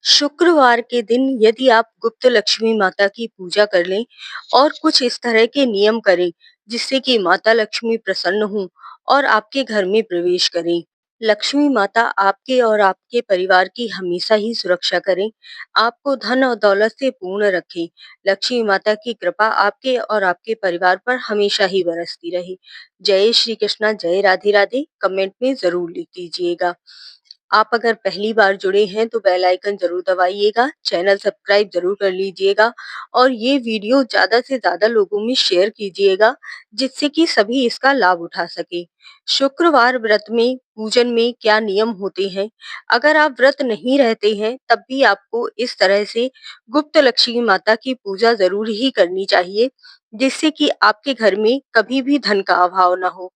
शुक्रवार के दिन यदि आप गुप्त लक्ष्मी माता की पूजा कर लें और कुछ इस तरह के नियम करें जिससे कि माता लक्ष्मी प्रसन्न हों और आपके घर में प्रवेश करें। लक्ष्मी माता आपके और आपके परिवार की हमेशा ही सुरक्षा करें, आपको धन और दौलत से पूर्ण रखें। लक्ष्मी माता की कृपा आपके और आपके परिवार पर हमेशा ही बरसती रहे। जय श्री कृष्णा, जय राधे राधे कमेंट में जरूर लिख दीजिएगा। आप अगर पहली बार जुड़े हैं तो बेल आइकन जरूर दबाइएगा, चैनल सब्सक्राइब जरूर कर लीजिएगा और ये वीडियो ज्यादा से ज्यादा लोगों में शेयर कीजिएगा जिससे कि सभी इसका लाभ उठा सके। शुक्रवार व्रत में पूजन में क्या नियम होते हैं? अगर आप व्रत नहीं रहते हैं तब भी आपको इस तरह से गुप्त लक्ष्मी माता की पूजा जरूर ही करनी चाहिए जिससे कि आपके घर में कभी भी धन का अभाव ना हो।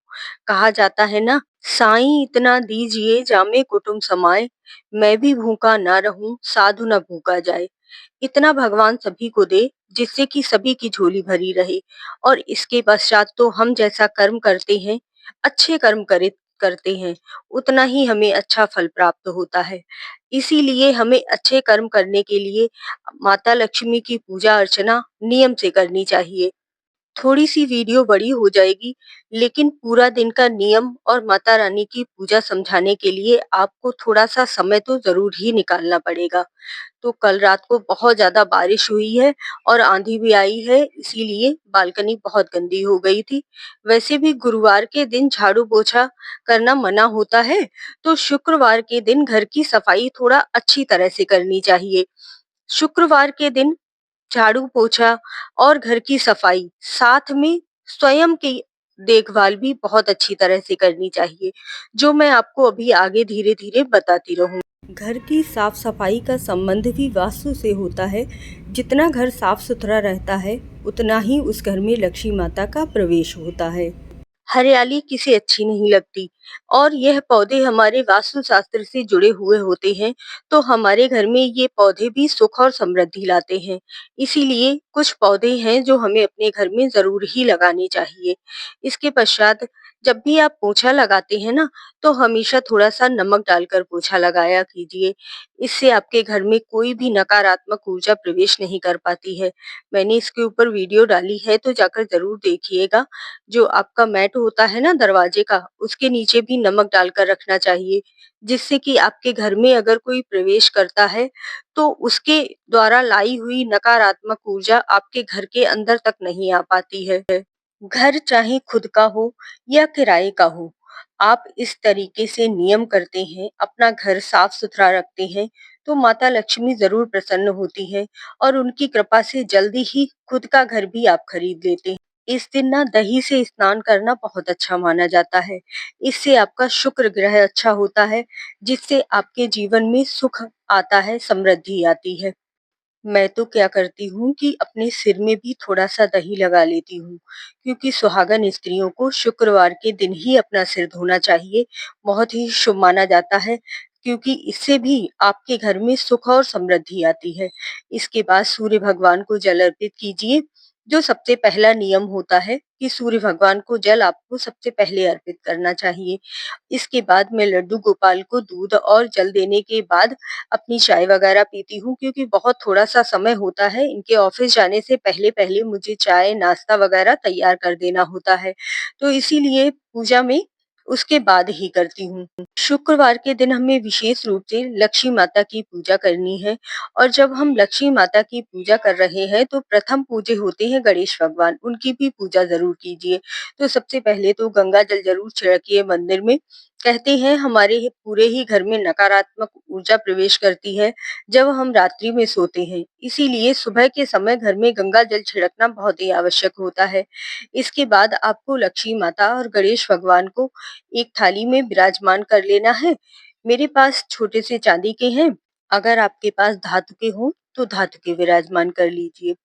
कहा जाता है ना, साईं इतना दीजिए जामे कुटुम्ब समाए, मैं भी भूखा ना रहूं साधु न भूखा जाए। इतना भगवान सभी को दे जिससे कि सभी की झोली भरी रहे। और इसके पश्चात तो हम जैसा कर्म करते हैं, अच्छे कर्म करे करते हैं, उतना ही हमें अच्छा फल प्राप्त होता है। इसीलिए हमें अच्छे कर्म करने के लिए माता लक्ष्मी की पूजा अर्चना नियम से करनी चाहिए। थोड़ी सी वीडियो बड़ी हो जाएगी, लेकिन पूरा दिन का नियम और माता रानी की पूजा समझाने के लिए आपको थोड़ा सा समय तो जरूर ही निकालना पड़ेगा। तो कल रात को बहुत ज्यादा बारिश हुई है और आंधी भी आई है, इसीलिए बालकनी बहुत गंदी हो गई थी। वैसे भी गुरुवार के दिन झाड़ू पोछा करना मना होता है, तो शुक्रवार के दिन घर की सफाई थोड़ा अच्छी तरह से करनी चाहिए। शुक्रवार के दिन झाड़ू पोछा और घर की सफाई, साथ में स्वयं की देखभाल भी बहुत अच्छी तरह से करनी चाहिए, जो मैं आपको अभी आगे धीरे धीरे बताती रहूं। घर की साफ सफाई का संबंध भी वास्तु से होता है। जितना घर साफ सुथरा रहता है उतना ही उस घर में लक्ष्मी माता का प्रवेश होता है। हरियाली किसे अच्छी नहीं लगती, और यह पौधे हमारे वास्तु शास्त्र से जुड़े हुए होते हैं, तो हमारे घर में ये पौधे भी सुख और समृद्धि लाते हैं। इसीलिए कुछ पौधे हैं जो हमें अपने घर में जरूर ही लगाने चाहिए। इसके पश्चात जब भी आप पोछा लगाते हैं ना, तो हमेशा थोड़ा सा नमक डालकर पोछा लगाया कीजिए। इससे आपके घर में कोई भी नकारात्मक ऊर्जा प्रवेश नहीं कर पाती है। मैंने इसके ऊपर वीडियो डाली है, तो जाकर जरूर देखिएगा। जो आपका मैट होता है ना दरवाजे का, उसके नीचे भी नमक डालकर रखना चाहिए, जिससे कि आपके घर में अगर कोई प्रवेश करता है तो उसके द्वारा लाई हुई नकारात्मक ऊर्जा आपके घर के अंदर तक नहीं आ पाती है। घर चाहे खुद का हो या किराए का हो, आप इस तरीके से नियम करते हैं, अपना घर साफ सुथरा रखते हैं, तो माता लक्ष्मी जरूर प्रसन्न होती है और उनकी कृपा से जल्दी ही खुद का घर भी आप खरीद लेते हैं। इस दिन ना दही से स्नान करना बहुत अच्छा माना जाता है। इससे आपका शुक्र ग्रह अच्छा होता है, जिससे आपके जीवन में सुख आता है, समृद्धि आती है। मैं तो क्या करती हूँ कि अपने सिर में भी थोड़ा सा दही लगा लेती हूँ, क्योंकि सुहागन स्त्रियों को शुक्रवार के दिन ही अपना सिर धोना चाहिए। बहुत ही शुभ माना जाता है, क्योंकि इससे भी आपके घर में सुख और समृद्धि आती है। इसके बाद सूर्य भगवान को जल अर्पित कीजिए। जो सबसे पहला नियम होता है कि सूर्य भगवान को जल आपको सबसे पहले अर्पित करना चाहिए। इसके बाद मैं लड्डू गोपाल को दूध और जल देने के बाद अपनी चाय वगैरह पीती हूँ, क्योंकि बहुत थोड़ा सा समय होता है, इनके ऑफिस जाने से पहले पहले मुझे चाय नाश्ता वगैरह तैयार कर देना होता है, तो इसीलिए पूजा में उसके बाद ही करती हूँ। शुक्रवार के दिन हमें विशेष रूप से लक्ष्मी माता की पूजा करनी है, और जब हम लक्ष्मी माता की पूजा कर रहे हैं तो प्रथम पूजे होते हैं गणेश भगवान, उनकी भी पूजा जरूर कीजिए। तो सबसे पहले तो गंगा जल जरूर छिड़किए मंदिर में। कहते हैं हमारे पूरे ही घर में नकारात्मक ऊर्जा प्रवेश करती है जब हम रात्रि में सोते हैं, इसीलिए सुबह के समय घर में गंगा जल छिड़कना बहुत ही आवश्यक होता है। इसके बाद आपको लक्ष्मी माता और गणेश भगवान को एक थाली में विराजमान कर लेना है। मेरे पास छोटे से चांदी के हैं, अगर आपके पास धातु के हो तो धातु के विराजमान कर लीजिए।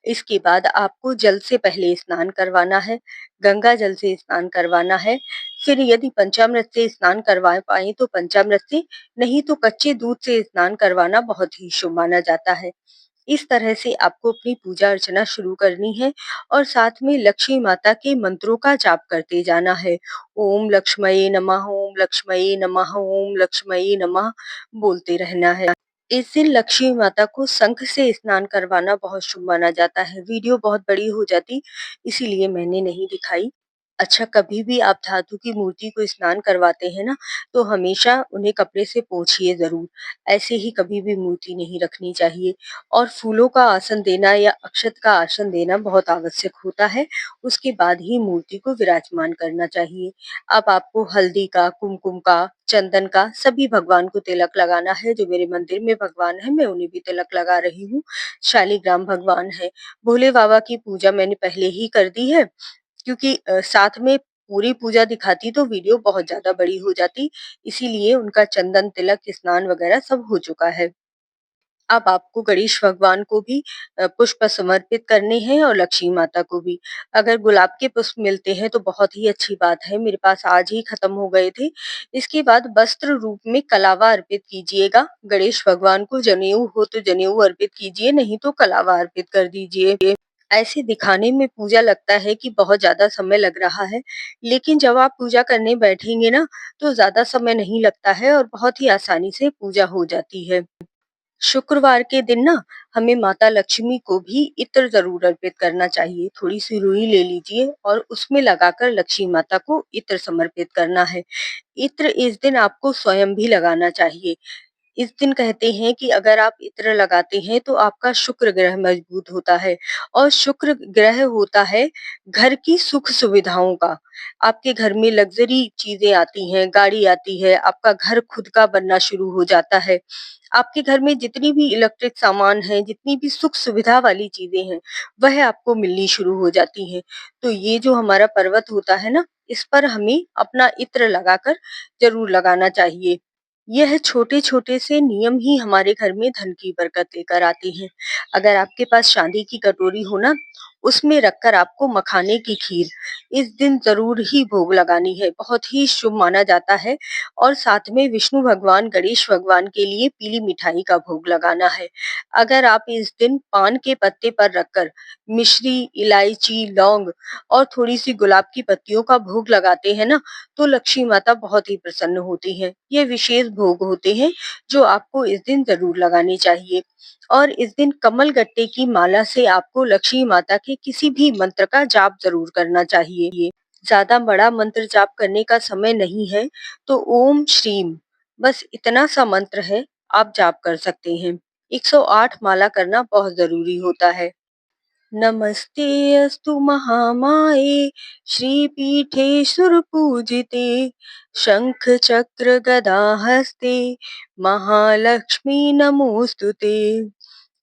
इसके बाद आपको जल से पहले स्नान करवाना है, गंगा जल से स्नान करवाना है। फिर यदि पंचामृत से स्नान करवा पाए तो पंचामृत से, नहीं तो कच्चे दूध से स्नान करवाना बहुत ही शुभ माना जाता है। इस तरह से आपको अपनी पूजा अर्चना शुरू करनी है और साथ में लक्ष्मी माता के मंत्रों का जाप करते जाना है। ओम लक्ष्मये नमः, ओम लक्ष्मये नमः, ओम लक्ष्मये नमः बोलते रहना है। इस दिन लक्ष्मी माता को शंख से स्नान करवाना बहुत शुभ माना जाता है। वीडियो बहुत बड़ी हो जाती, इसीलिए मैंने नहीं दिखाई। अच्छा, कभी भी आप धातु की मूर्ति को स्नान करवाते हैं ना, तो हमेशा उन्हें कपड़े से पोंछिए ज़रूर। ऐसे ही कभी भी मूर्ति नहीं रखनी चाहिए। और फूलों का आसन देना या अक्षत का आसन देना बहुत आवश्यक होता है। उसके बाद ही मूर्ति को विराजमान करना चाहिए। अब आपको हल्दी का, कुमकुम का, चंदन का सभी भगवान को तिलक लगाना है। जो मेरे मंदिर में भगवान है, मैं उन्हें भी तिलक लगा रही हूँ। शालिग्राम भगवान है। भोले बाबा की पूजा मैंने पहले ही कर दी है, क्योंकि साथ में पूरी पूजा दिखाती तो वीडियो बहुत ज़्यादा बड़ी हो जाती, इसीलिए उनका चंदन तिलक, स्नान वगैरह सब हो चुका है। अब आपको गणेश भगवान को भी पुष्प समर्पित करने हैं और लक्ष्मी माता को भी। अगर गुलाब के पुष्प मिलते हैं तो बहुत ही अच्छी बात है, मेरे पास आज ही खत्म हो गए थे। इसके बाद वस्त्र रूप में कलावा अर्पित कीजिएगा। गणेश भगवान को जनेऊ हो तो जनेऊ अर्पित कीजिए, नहीं तो कलावा अर्पित कर दीजिए। ऐसे दिखाने में पूजा लगता है कि बहुत ज़्यादा समय लग रहा है, लेकिन जब आप पूजा करने बैठेंगे ना, तो ज़्यादा समय नहीं लगता है और बहुत ही आसानी से पूजा हो जाती है। शुक्रवार के दिन ना हमें माता लक्ष्मी को भी इत्र जरूर अर्पित करना चाहिए। थोड़ी सी रुई ले लीजिए और उसमें लगाकर लक्ष्मी माता को इत्र समर्पित करना है। इत्र इस दिन आपको स्वयं भी लगाना चाहिए। इस दिन कहते हैं कि अगर आप इत्र लगाते हैं तो आपका शुक्र ग्रह मजबूत होता है, और शुक्र ग्रह होता है घर की सुख सुविधाओं का। आपके घर में लग्जरी चीजें आती हैं, गाड़ी आती है, आपका घर खुद का बनना शुरू हो जाता है। आपके घर में जितनी भी इलेक्ट्रिक सामान है, जितनी भी सुख सुविधा वाली चीजें हैं, वह आपको मिलनी शुरू हो जाती हैं। तो ये जो हमारा पर्वत होता है ना, इस पर हमें अपना इत्र लगाकर जरूर लगाना चाहिए। यह छोटे-छोटे से नियम ही हमारे घर में धन की बरकत लेकर आते हैं। अगर आपके पास चांदी की कटोरी हो ना, उसमें रखकर आपको मखाने की खीर इस दिन ज़रूर ही भोग लगानी है, बहुत ही शुभ माना जाता है। और साथ में विष्णु भगवान, गणेश भगवान के लिए पीली मिठाई का भोग लगाना है। अगर आप इस दिन पान के पत्ते पर रखकर मिश्री, इलायची, लौंग और थोड़ी-सी गुलाब की पत्तियों का भोग लगाते हैं ना, तो लक्ष्मी माता बहुत ही प्रसन्न होती हैं। ये विशेष भोग होते हैं जो आपको इस दिन ज़रूर लगाने चाहिए। और इस दिन कमल गट्टे की माला से आपको लक्ष्मी माता के किसी भी मंत्र का जाप ज़रूर करना चाहिए। ज़्यादा बड़ा मंत्र जाप करने का समय नहीं है, तो ओम श्रीम बस इतना सा मंत्र है, आप जाप कर सकते हैं। 108 माला करना बहुत ज़रूरी होता है। नमस्ते अस्तु महामाये श्रीपीठे सुरपूजिते शंख चक्र गदा हस्ते महालक्ष्मी नमोस्तुते।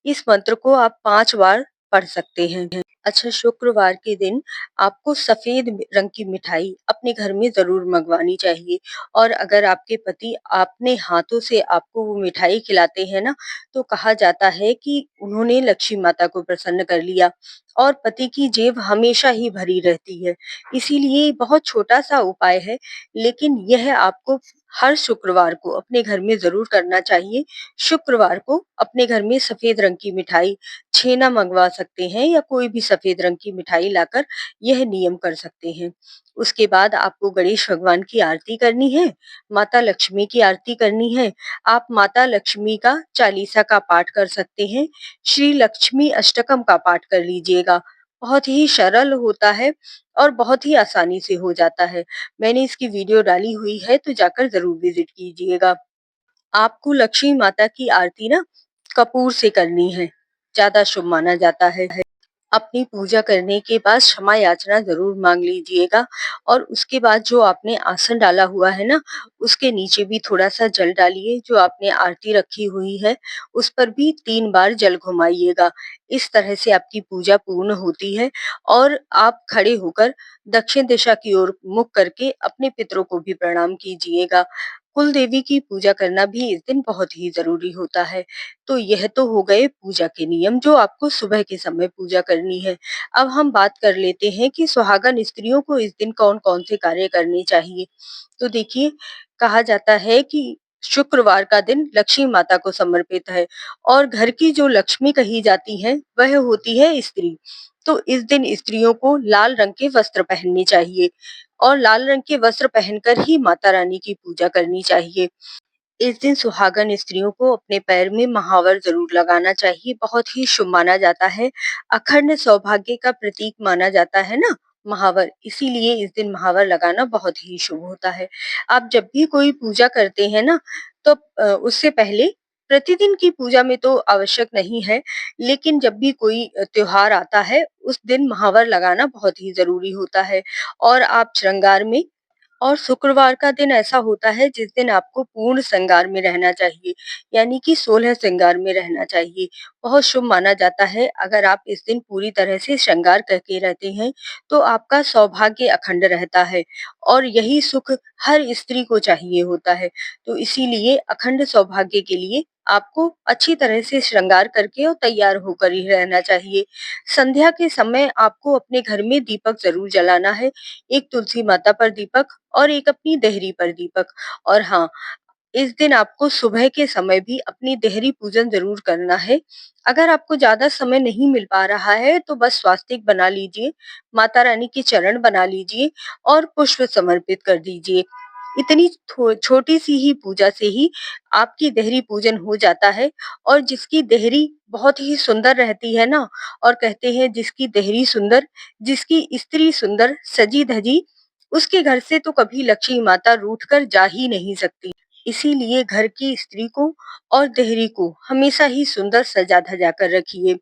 इस मंत्र को आप 5 बार पढ़ सकते हैं। अच्छा, शुक्रवार के दिन आपको सफेद रंग की मिठाई अपने घर में ज़रूर मँगवानी चाहिए। और अगर आपके पति अपने हाथों से आपको वो मिठाई खिलाते हैं ना, तो कहा जाता है कि उन्होंने लक्ष्मी माता को प्रसन्न कर लिया, और पति की जेब हमेशा ही भरी रहती है। इसीलिए बहुत छोटा-सा उपाय है, लेकिन यह आपको हर शुक्रवार को अपने घर में ज़रूर करना चाहिए। शुक्रवार को अपने घर में सफेद रंग की मिठाई, छेना मंगवा सकते हैं या कोई भी सफेद रंग की मिठाई लाकर यह नियम कर सकते हैं। उसके बाद आपको गणेश भगवान की आरती करनी है, माता लक्ष्मी की आरती करनी है। आप माता लक्ष्मी का चालीसा का पाठ कर सकते हैं, श्री लक्ष्मी अष्टकम का पाठ कर लीजिएगा। बहुत ही सरल होता है और बहुत ही आसानी से हो जाता है। मैंने इसकी वीडियो डाली हुई है, तो जाकर ज़रूर विज़िट कीजिएगा। आपको लक्ष्मी माता की आरती ना कपूर से करनी है, ज़्यादा शुभ माना जाता है। अपनी पूजा करने के बाद क्षमा याचना ज़रूर माँग लीजिएगा, और उसके बाद जो आपने आसन डाला हुआ है ना, उसके नीचे भी थोड़ा-सा जल डालिए। जो आपने आरती रखी हुई है, उस पर भी 3 बार जल घुमाइएगा। इस तरह से आपकी पूजा पूर्ण होती है, और आप खड़े होकर दक्षिण दिशा की ओर मुख करके अपने पितरों को भी प्रणाम कीजिएगा। कुल देवी की पूजा करना भी इस दिन बहुत ही ज़रूरी होता है। तो यह तो हो गए पूजा के नियम जो आपको सुबह के समय पूजा करनी है। अब हम बात कर लेते हैं कि सुहागन स्त्रियों को इस दिन कौन-कौन से कार्य करने चाहिए। तो देखिए, कहा जाता है कि शुक्रवार का दिन लक्ष्मी माता को समर्पित है, और घर की जो लक्ष्मी कही जाती है वह होती है स्त्री। तो इस दिन स्त्रियों को लाल रंग के वस्त्र पहनने चाहिए, और लाल रंग के वस्त्र पहनकर ही माता रानी की पूजा करनी चाहिए। इस दिन सुहागन स्त्रियों को अपने पैर में महावर जरूर लगाना चाहिए, बहुत ही शुभ माना जाता है। अखंड सौभाग्य का प्रतीक माना जाता है ना महावर, इसीलिए इस दिन महावर लगाना बहुत ही शुभ होता है। आप जब भी कोई पूजा करते हैं ना, तो उससे पहले प्रतिदिन की पूजा में तो आवश्यक नहीं है, लेकिन जब भी कोई त्योहार आता है, उस दिन महावर लगाना बहुत ही जरूरी होता है। और आप श्रृंगार में, और शुक्रवार का दिन ऐसा होता है जिस दिन आपको पूर्ण श्रृंगार में रहना चाहिए, यानी कि 16 श्रृंगार में रहना चाहिए। बहुत शुभ माना जाता है, अगर आप इस दिन पूरी तरह से श्रृंगार करके रहते हैं, तो आपका सौभाग्य अखंड रहता है और यही सुख हर स्त्री को चाहिए होता है। तो इसीलिए अखंड सौभाग्य के लिए आपको अच्छी तरह से श्रृंगार करके और तैयार होकर ही रहना चाहिए। संध्या के समय आपको अपने घर में दीपक जरूर जलाना है, एक तुलसी माता पर दीपक और एक अपनी देहरी पर दीपक। और हाँ, इस दिन आपको सुबह के समय भी अपनी देहरी पूजन जरूर करना है। अगर आपको ज्यादा समय नहीं मिल पा रहा है तो बस स्वास्तिक बना लीजिए, माता रानी के चरण बना लीजिए और पुष्प समर्पित कर दीजिए। इतनी छोटी सी ही पूजा से ही आपकी देहरी पूजन हो जाता है। और जिसकी देहरी बहुत ही सुंदर रहती है ना, और कहते हैं जिसकी देहरी सुंदर, जिसकी स्त्री सुंदर सजी धजी, उसके घर से तो कभी लक्ष्मी माता रूठ कर जा ही नहीं सकती। इसीलिए घर की स्त्री को और देहरी को हमेशा ही सुंदर सजा धजा कर रखिए।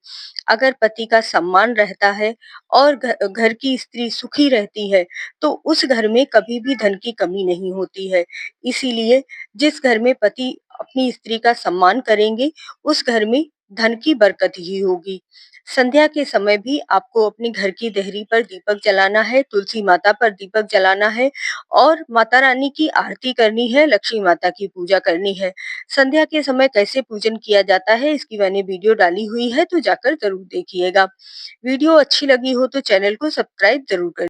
अगर पति का सम्मान रहता है और घर की स्त्री सुखी रहती है, तो उस घर में कभी भी धन की कमी नहीं होती है। इसीलिए जिस घर में पति अपनी स्त्री का सम्मान करेंगे, उस घर में धन की बरकत ही होगी। संध्या के समय भी आपको अपने घर की देहरी पर दीपक जलाना है, तुलसी माता पर दीपक जलाना है और माता रानी की आरती करनी है, लक्ष्मी माता की पूजा करनी है। संध्या के समय कैसे पूजन किया जाता है, इसकी मैंने वीडियो डाली हुई है, तो जाकर जरूर देखिएगा। वीडियो अच्छी लगी हो तो चैनल को सब्सक्राइब जरूर करें।